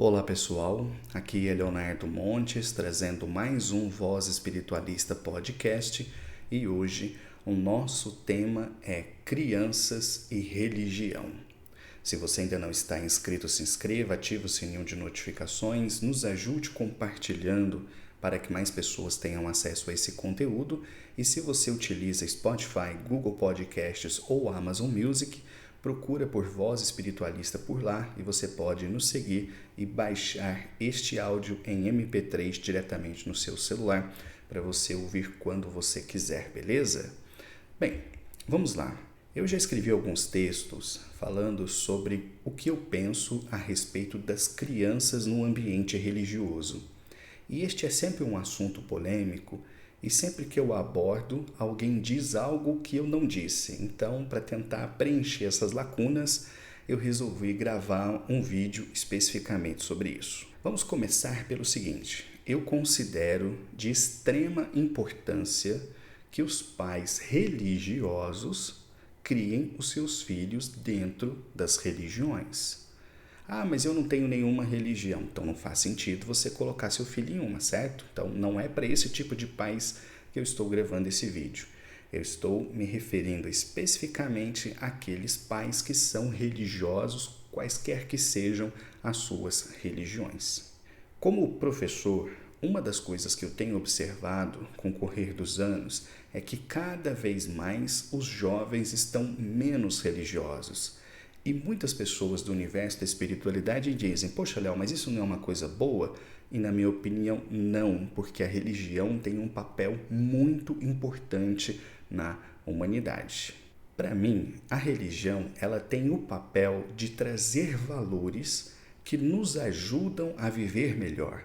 Olá pessoal, aqui é Leonardo Montes trazendo mais um Voz Espiritualista podcast e hoje o nosso tema é crianças e religião. Se você ainda não está inscrito, se inscreva, ative o sininho de notificações, nos ajude compartilhando para que mais pessoas tenham acesso a esse conteúdo e se você utiliza Spotify, Google Podcasts ou Amazon Music, procura por Voz Espiritualista por lá e você pode nos seguir e baixar este áudio em MP3 diretamente no seu celular para você ouvir quando você quiser, beleza? Bem, vamos lá. Eu já escrevi alguns textos falando sobre o que eu penso a respeito das crianças no ambiente religioso. E este é sempre um assunto polêmico e sempre que eu abordo, alguém diz algo que eu não disse. Então, para tentar preencher essas lacunas, eu resolvi gravar um vídeo especificamente sobre isso. Vamos começar pelo seguinte: eu considero de extrema importância que os pais religiosos criem os seus filhos dentro das religiões. Ah, mas eu não tenho nenhuma religião. Então não faz sentido você colocar seu filho em uma, certo? Então não é para esse tipo de pais que eu estou gravando esse vídeo. Eu estou me referindo especificamente àqueles pais que são religiosos, quaisquer que sejam as suas religiões. Como professor, uma das coisas que eu tenho observado com o correr dos anos é que cada vez mais os jovens estão menos religiosos. E muitas pessoas do universo da espiritualidade dizem: poxa, Léo, mas isso não é uma coisa boa? E na minha opinião, não, porque a religião tem um papel muito importante na humanidade. Para mim, a religião ela tem o papel de trazer valores que nos ajudam a viver melhor,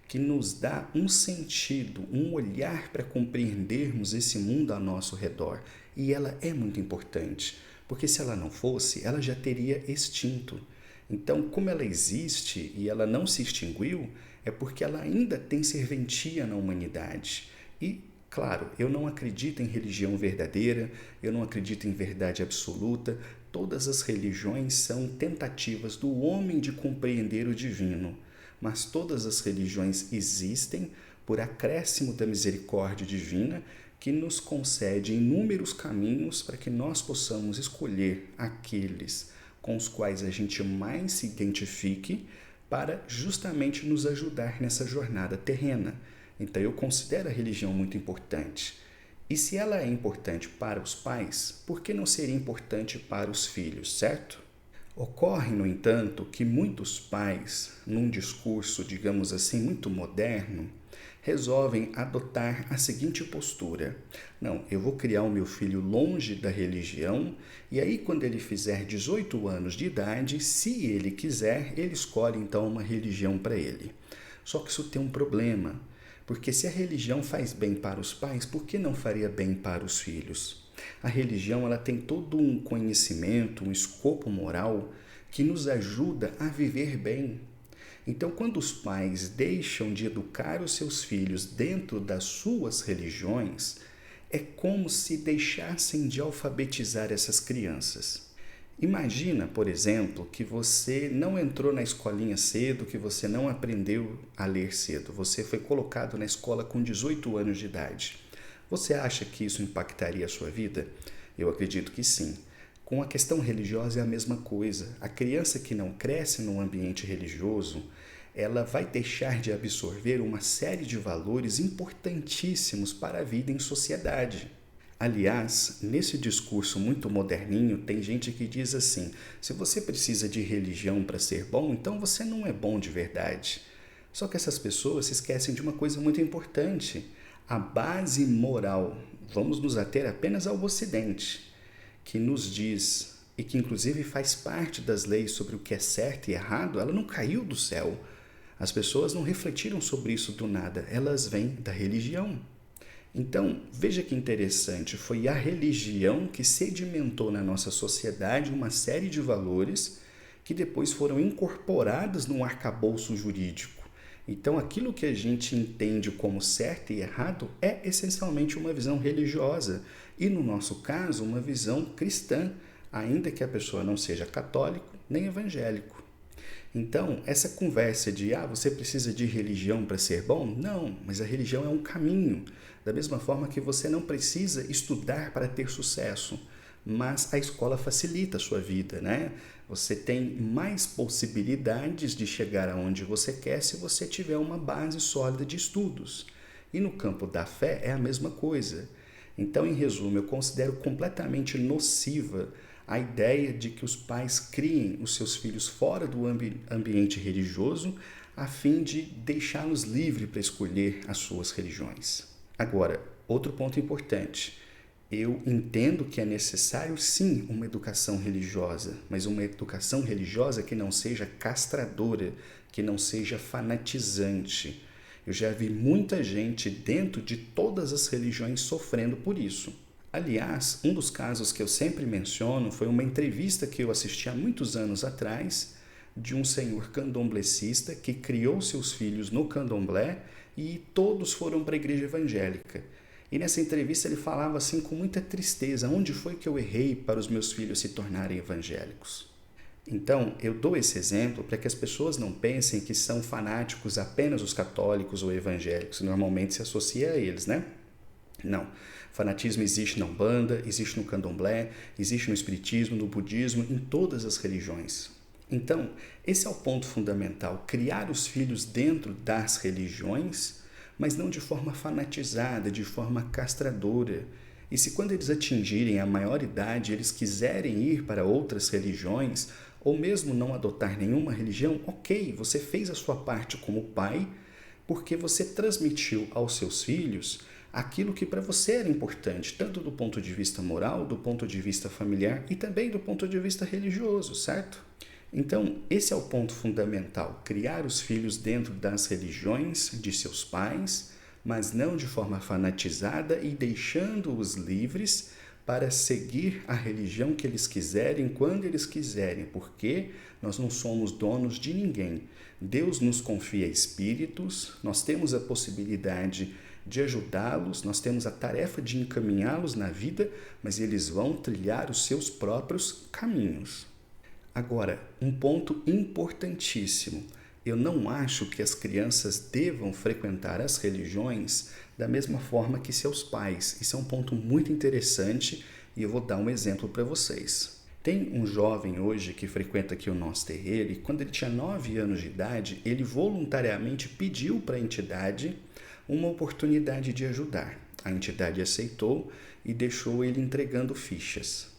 que nos dá um sentido, um olhar para compreendermos esse mundo ao nosso redor. E ela é muito importante, porque se ela não fosse, ela já teria extinto. Então, como ela existe e ela não se extinguiu, é porque ela ainda tem serventia na humanidade. E, claro, eu não acredito em religião verdadeira, eu não acredito em verdade absoluta. Todas as religiões são tentativas do homem de compreender o divino. Mas todas as religiões existem por acréscimo da misericórdia divina que nos concede inúmeros caminhos para que nós possamos escolher aqueles com os quais a gente mais se identifique para justamente nos ajudar nessa jornada terrena. Então eu considero a religião muito importante. E se ela é importante para os pais, por que não seria importante para os filhos, certo? Ocorre, no entanto, que muitos pais, num discurso, digamos assim, muito moderno, resolvem adotar a seguinte postura: não, eu vou criar o meu filho longe da religião e aí quando ele fizer 18 anos de idade, se ele quiser, ele escolhe então uma religião para ele. Só que isso tem um problema, porque se a religião faz bem para os pais, por que não faria bem para os filhos? A religião ela tem todo um conhecimento, um escopo moral que nos ajuda a viver bem. Então, quando os pais deixam de educar os seus filhos dentro das suas religiões, é como se deixassem de alfabetizar essas crianças. Imagina, por exemplo, que você não entrou na escolinha cedo, que você não aprendeu a ler cedo. Você foi colocado na escola com 18 anos de idade. Você acha que isso impactaria a sua vida? Eu acredito que sim. Com a questão religiosa é a mesma coisa. A criança que não cresce num ambiente religioso, ela vai deixar de absorver uma série de valores importantíssimos para a vida em sociedade. Aliás, nesse discurso muito moderninho, tem gente que diz assim: se você precisa de religião para ser bom, então você não é bom de verdade. Só que essas pessoas se esquecem de uma coisa muito importante. A base moral, vamos nos ater apenas ao Ocidente, que nos diz, e que inclusive faz parte das leis sobre o que é certo e errado, ela não caiu do céu. As pessoas não refletiram sobre isso do nada, elas vêm da religião. Então, veja que interessante, foi a religião que sedimentou na nossa sociedade uma série de valores que depois foram incorporados num arcabouço jurídico. Então, aquilo que a gente entende como certo e errado é essencialmente uma visão religiosa e, no nosso caso, uma visão cristã, ainda que a pessoa não seja católico nem evangélico. Então, essa conversa de, você precisa de religião para ser bom? Não, mas a religião é um caminho. Da mesma forma que você não precisa estudar para ter sucesso, mas a escola facilita a sua vida, né? Você tem mais possibilidades de chegar aonde você quer se você tiver uma base sólida de estudos. E no campo da fé é a mesma coisa. Então, em resumo, eu considero completamente nociva a ideia de que os pais criem os seus filhos fora do ambiente religioso a fim de deixá-los livres para escolher as suas religiões. Agora, outro ponto importante. Eu entendo que é necessário, sim, uma educação religiosa, mas uma educação religiosa que não seja castradora, que não seja fanatizante. Eu já vi muita gente dentro de todas as religiões sofrendo por isso. Aliás, um dos casos que eu sempre menciono foi uma entrevista que eu assisti há muitos anos atrás de um senhor candomblecista que criou seus filhos no candomblé e todos foram para a igreja evangélica. E nessa entrevista ele falava assim com muita tristeza, onde foi que eu errei para os meus filhos se tornarem evangélicos? Então, eu dou esse exemplo para que as pessoas não pensem que são fanáticos apenas os católicos ou evangélicos, normalmente se associa a eles, né? Não. Fanatismo existe na Umbanda, existe no Candomblé, existe no Espiritismo, no Budismo, em todas as religiões. Então, esse é o ponto fundamental, criar os filhos dentro das religiões, mas não de forma fanatizada, de forma castradora. E se quando eles atingirem a maioridade, eles quiserem ir para outras religiões, ou mesmo não adotar nenhuma religião, ok, você fez a sua parte como pai, porque você transmitiu aos seus filhos aquilo que para você era importante, tanto do ponto de vista moral, do ponto de vista familiar e também do ponto de vista religioso, certo? Então, esse é o ponto fundamental, criar os filhos dentro das religiões de seus pais, mas não de forma fanatizada e deixando-os livres para seguir a religião que eles quiserem, quando eles quiserem, porque nós não somos donos de ninguém. Deus nos confia espíritos, nós temos a possibilidade de ajudá-los, nós temos a tarefa de encaminhá-los na vida, mas eles vão trilhar os seus próprios caminhos. Agora, um ponto importantíssimo. Eu não acho que as crianças devam frequentar as religiões da mesma forma que seus pais. Isso é um ponto muito interessante e eu vou dar um exemplo para vocês. Tem um jovem hoje que frequenta aqui o nosso terreiro e quando ele tinha 9 anos de idade, ele voluntariamente pediu para a entidade uma oportunidade de ajudar. A entidade aceitou e deixou ele entregando fichas.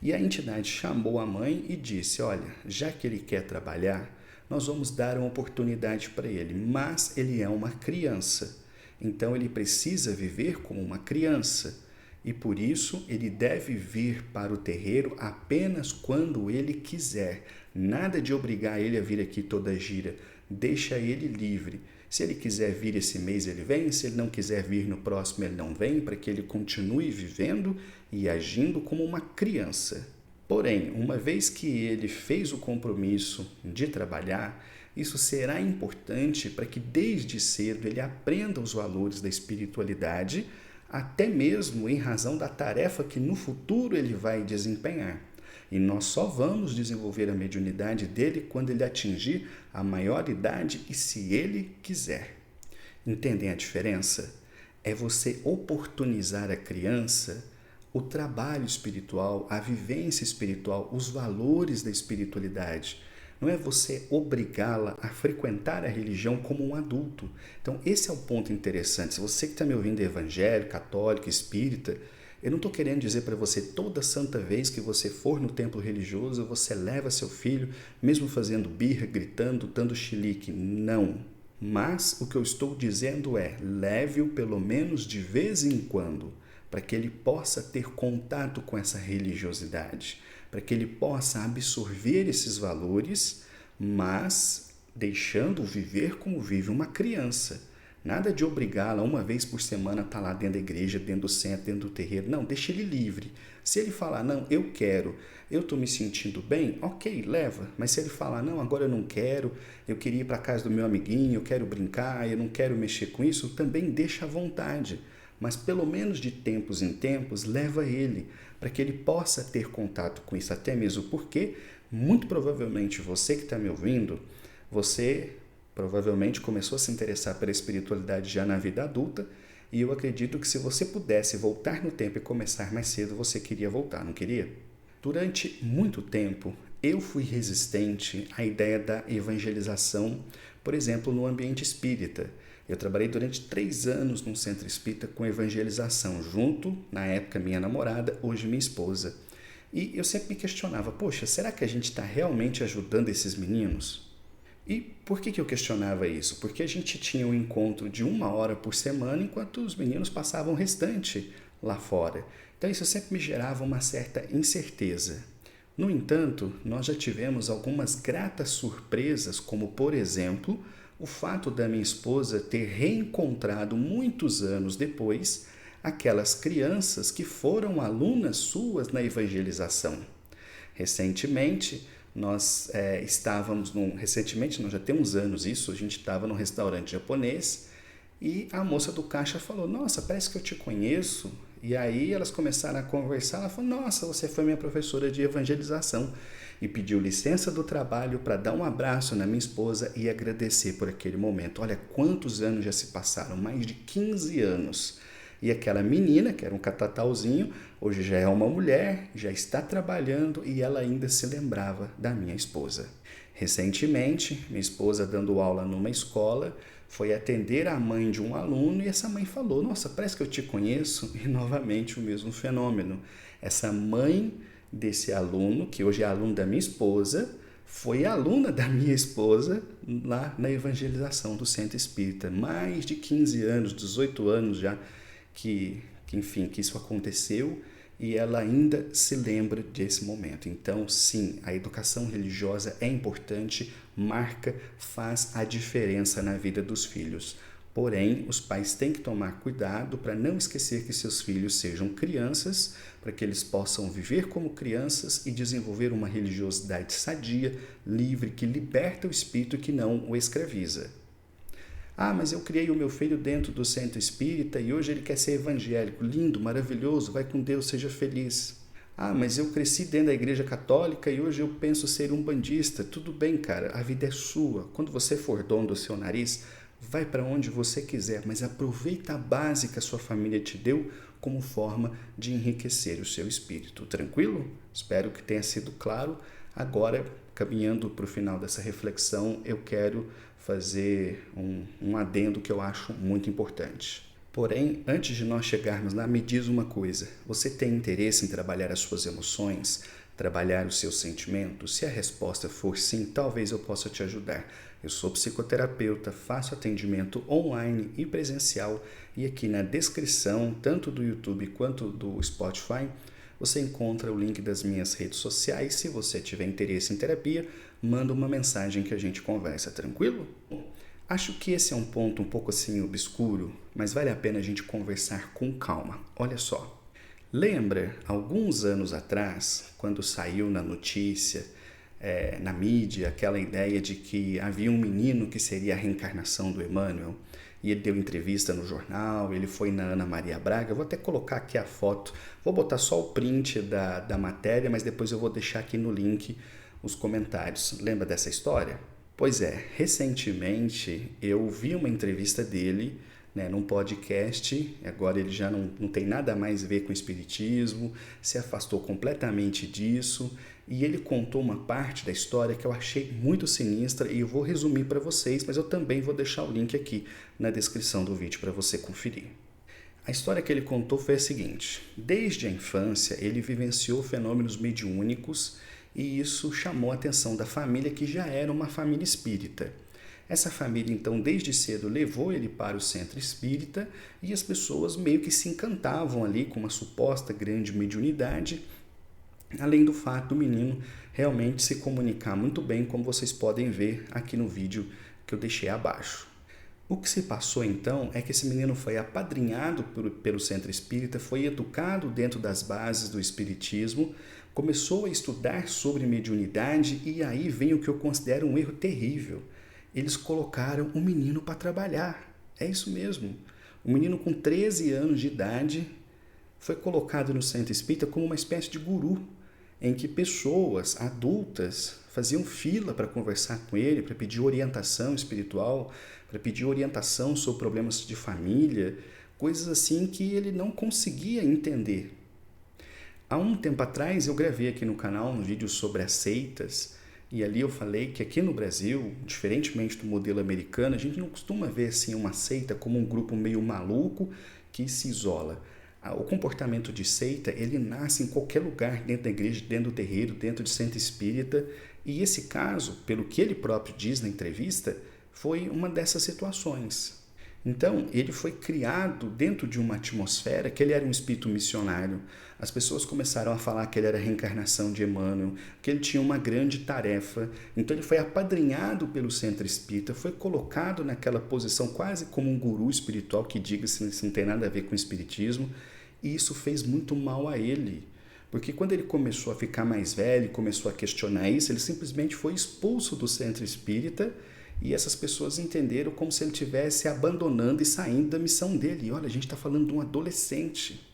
E a entidade chamou a mãe e disse, olha, já que ele quer trabalhar, nós vamos dar uma oportunidade para ele, mas ele é uma criança, então ele precisa viver como uma criança e por isso ele deve vir para o terreiro apenas quando ele quiser, nada de obrigar ele a vir aqui toda gira, deixa ele livre. Se ele quiser vir esse mês, ele vem. Se ele não quiser vir no próximo, ele não vem, para que ele continue vivendo e agindo como uma criança. Porém, uma vez que ele fez o compromisso de trabalhar, isso será importante para que desde cedo ele aprenda os valores da espiritualidade, até mesmo em razão da tarefa que no futuro ele vai desempenhar. E nós só vamos desenvolver a mediunidade dele quando ele atingir a maioridade e se ele quiser. Entendem a diferença? É você oportunizar a criança o trabalho espiritual, a vivência espiritual, os valores da espiritualidade. Não é você obrigá-la a frequentar a religião como um adulto. Então, esse é o ponto interessante. Se você que está me ouvindo é evangélico, católico, espírita, eu não estou querendo dizer para você toda santa vez que você for no templo religioso, você leva seu filho, mesmo fazendo birra, gritando, dando chilique. Não. Mas o que eu estou dizendo é, leve-o pelo menos de vez em quando, para que ele possa ter contato com essa religiosidade, para que ele possa absorver esses valores, mas deixando-o viver como vive uma criança. Nada de obrigá-la uma vez por semana a estar lá dentro da igreja, dentro do centro, dentro do terreiro. Não, deixa ele livre. Se ele falar, não, eu quero, eu estou me sentindo bem, ok, leva. Mas se ele falar, não, agora eu não quero, eu queria ir para a casa do meu amiguinho, eu quero brincar, eu não quero mexer com isso, também deixa à vontade. Mas pelo menos de tempos em tempos, leva ele, para que ele possa ter contato com isso, até mesmo porque Muito provavelmente você que está me ouvindo, você provavelmente começou a se interessar pela espiritualidade já na vida adulta, e eu acredito que se você pudesse voltar no tempo e começar mais cedo, você queria voltar, não queria? Durante muito tempo, eu fui resistente à ideia da evangelização, por exemplo, no ambiente espírita. Eu trabalhei durante 3 anos num centro espírita com evangelização, junto, na época, minha namorada, hoje minha esposa. E eu sempre me questionava, poxa, será que a gente está realmente ajudando esses meninos? E por que eu questionava isso? Porque a gente tinha um encontro de 1 hora por semana, enquanto os meninos passavam o restante lá fora. Então isso sempre me gerava uma certa incerteza. No entanto, nós já tivemos algumas gratas surpresas, como por exemplo, o fato da minha esposa ter reencontrado muitos anos depois aquelas crianças que foram alunas suas na evangelização. Recentemente, recentemente, nós já temos anos isso, a gente estava num restaurante japonês e a moça do caixa falou, nossa, parece que eu te conheço. E aí elas começaram a conversar, ela falou, nossa, você foi minha professora de evangelização. E pediu licença do trabalho para dar um abraço na minha esposa e agradecer por aquele momento. Olha quantos anos já se passaram, mais de 15 anos. E aquela menina, que era um catatauzinho, hoje já é uma mulher, já está trabalhando e ela ainda se lembrava da minha esposa. Recentemente, minha esposa dando aula numa escola, foi atender a mãe de um aluno e essa mãe falou, nossa, parece que eu te conheço. E novamente o mesmo fenômeno. Essa mãe desse aluno, que hoje é aluno da minha esposa, foi aluna da minha esposa lá na evangelização do Centro Espírita. Mais de 15 anos, 18 anos já que isso aconteceu e ela ainda se lembra desse momento. Então, sim, a educação religiosa é importante, marca, faz a diferença na vida dos filhos. Porém, os pais têm que tomar cuidado para não esquecer que seus filhos sejam crianças, para que eles possam viver como crianças e desenvolver uma religiosidade sadia, livre, que liberta o espírito e que não o escraviza. Ah, mas eu criei o meu filho dentro do centro espírita e hoje ele quer ser evangélico. Lindo, maravilhoso, vai com Deus, seja feliz. Ah, mas eu cresci dentro da igreja católica e hoje eu penso ser um bandista. Tudo bem, cara, a vida é sua. Quando você for dono do seu nariz, vai para onde você quiser, mas aproveita a base que a sua família te deu como forma de enriquecer o seu espírito. Tranquilo? Espero que tenha sido claro. Agora, caminhando para o final dessa reflexão, eu quero fazer um adendo que eu acho muito importante. Porém, antes de nós chegarmos lá, me diz uma coisa. Você tem interesse em trabalhar as suas emoções, trabalhar os seus sentimentos? Se a resposta for sim, talvez eu possa te ajudar. Eu sou psicoterapeuta, faço atendimento online e presencial e aqui na descrição, tanto do YouTube quanto do Spotify, você encontra o link das minhas redes sociais. Se você tiver interesse em terapia, manda uma mensagem que a gente conversa, tranquilo? Acho que esse é um ponto um pouco assim obscuro, mas vale a pena a gente conversar com calma. Olha só, lembra alguns anos atrás, quando saiu na notícia, na mídia, aquela ideia de que havia um menino que seria a reencarnação do Emmanuel? E ele deu entrevista no jornal, ele foi na Ana Maria Braga, vou até colocar aqui a foto, vou botar só o print da matéria, mas depois eu vou deixar aqui no link os comentários. Lembra dessa história? Pois é, recentemente eu vi uma entrevista dele, num podcast, agora ele já não tem nada mais a ver com espiritismo, se afastou completamente disso, e ele contou uma parte da história que eu achei muito sinistra e eu vou resumir para vocês, mas eu também vou deixar o link aqui na descrição do vídeo para você conferir. A história que ele contou foi a seguinte: desde a infância ele vivenciou fenômenos mediúnicos e isso chamou a atenção da família, que já era uma família espírita. Essa família, então, desde cedo levou ele para o centro espírita e as pessoas meio que se encantavam ali com uma suposta grande mediunidade, além do fato do menino realmente se comunicar muito bem, como vocês podem ver aqui no vídeo que eu deixei abaixo. O que se passou então é que esse menino foi apadrinhado pelo centro espírita, foi educado dentro das bases do espiritismo, começou a estudar sobre mediunidade e aí vem o que eu considero um erro terrível. Eles colocaram o menino para trabalhar. É isso mesmo. O menino com 13 anos de idade foi colocado no centro espírita como uma espécie de guru. em que pessoas adultas faziam fila para conversar com ele, para pedir orientação espiritual, para pedir orientação sobre problemas de família, coisas assim que ele não conseguia entender. Há um tempo atrás eu gravei aqui no canal um vídeo sobre as seitas, e ali eu falei que aqui no Brasil, diferentemente do modelo americano, a gente não costuma ver assim uma seita como um grupo meio maluco que se isola. O comportamento de seita, ele nasce em qualquer lugar, dentro da igreja, dentro do terreiro, dentro de centro espírita, e esse caso, pelo que ele próprio diz na entrevista, foi uma dessas situações. Então, ele foi criado dentro de uma atmosfera que ele era um espírito missionário. As pessoas começaram a falar que ele era a reencarnação de Emmanuel, que ele tinha uma grande tarefa. Então, ele foi apadrinhado pelo centro espírita, foi colocado naquela posição quase como um guru espiritual, que diga-se, isso não tem nada a ver com o espiritismo, e isso fez muito mal a ele. Porque quando ele começou a ficar mais velho, começou a questionar isso, ele simplesmente foi expulso do centro espírita. E essas pessoas entenderam como se ele estivesse abandonando e saindo da missão dele. E olha, a gente está falando de um adolescente.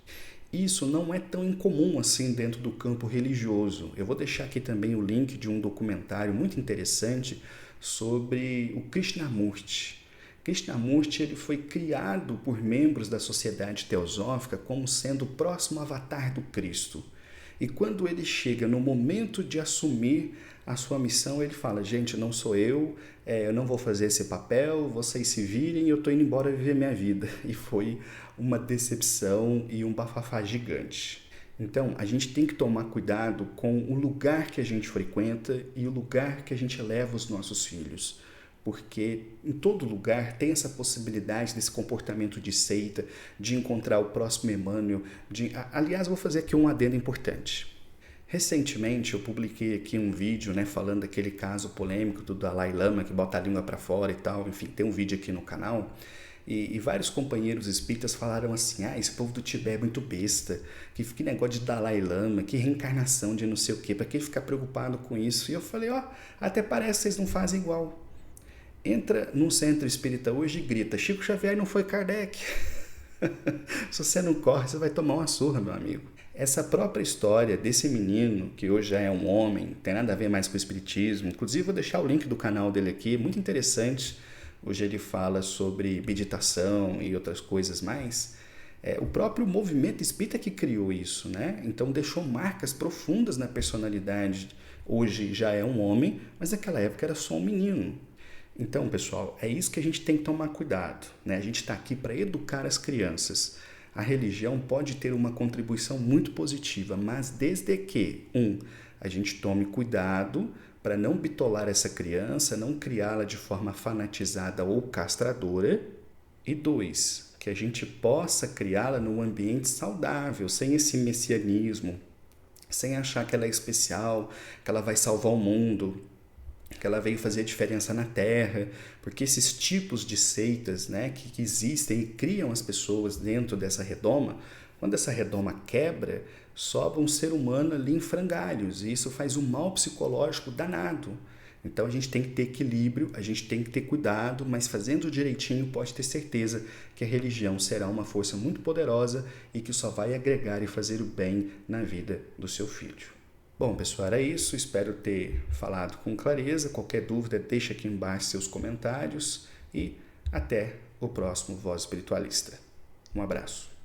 Isso não é tão incomum assim dentro do campo religioso. Eu vou deixar aqui também o link de um documentário muito interessante sobre o Krishnamurti. Krishnamurti, ele foi criado por membros da sociedade teosófica como sendo o próximo avatar do Cristo. E quando ele chega no momento de assumir a sua missão, ele fala, gente, não sou eu não vou fazer esse papel, vocês se virem, eu estou indo embora viver minha vida. E foi uma decepção e um bafafá gigante. Então, a gente tem que tomar cuidado com o lugar que a gente frequenta e o lugar que a gente leva os nossos filhos. Porque em todo lugar tem essa possibilidade desse comportamento de seita, de encontrar o próximo Emmanuel. Aliás, vou fazer aqui um adendo importante. Recentemente eu publiquei aqui um vídeo, falando daquele caso polêmico do Dalai Lama, que bota a língua para fora e tal. Enfim, tem um vídeo aqui no canal. E vários companheiros espíritas falaram assim, esse povo do Tibete é muito besta, que negócio de Dalai Lama, que reencarnação de não sei o quê, para que ficar preocupado com isso? E eu falei, até parece que vocês não fazem igual. Entra num centro espírita hoje e grita, Chico Xavier não foi Kardec. Se você não corre, você vai tomar uma surra, meu amigo. Essa própria história desse menino, que hoje já é um homem, tem nada a ver mais com o espiritismo, inclusive vou deixar o link do canal dele aqui, muito interessante. Hoje ele fala sobre meditação e outras coisas mais. O próprio movimento espírita que criou isso, Então deixou marcas profundas na personalidade. Hoje já é um homem, mas naquela época era só um menino. Então, pessoal, é isso que a gente tem que tomar cuidado, A gente está aqui para educar as crianças. A religião pode ter uma contribuição muito positiva, mas desde que, a gente tome cuidado para não bitolar essa criança, não criá-la de forma fanatizada ou castradora, e 2, que a gente possa criá-la num ambiente saudável, sem esse messianismo, sem achar que ela é especial, que ela vai salvar o mundo, que ela veio fazer a diferença na Terra, porque esses tipos de seitas que existem e criam as pessoas dentro dessa redoma, quando essa redoma quebra, sobra um ser humano ali em frangalhos, e isso faz um mal psicológico danado. Então a gente tem que ter equilíbrio, a gente tem que ter cuidado, mas fazendo direitinho pode ter certeza que a religião será uma força muito poderosa e que só vai agregar e fazer o bem na vida do seu filho. Bom, pessoal, era isso. Espero ter falado com clareza. Qualquer dúvida, deixa aqui embaixo seus comentários e até o próximo Voz Espiritualista. Um abraço.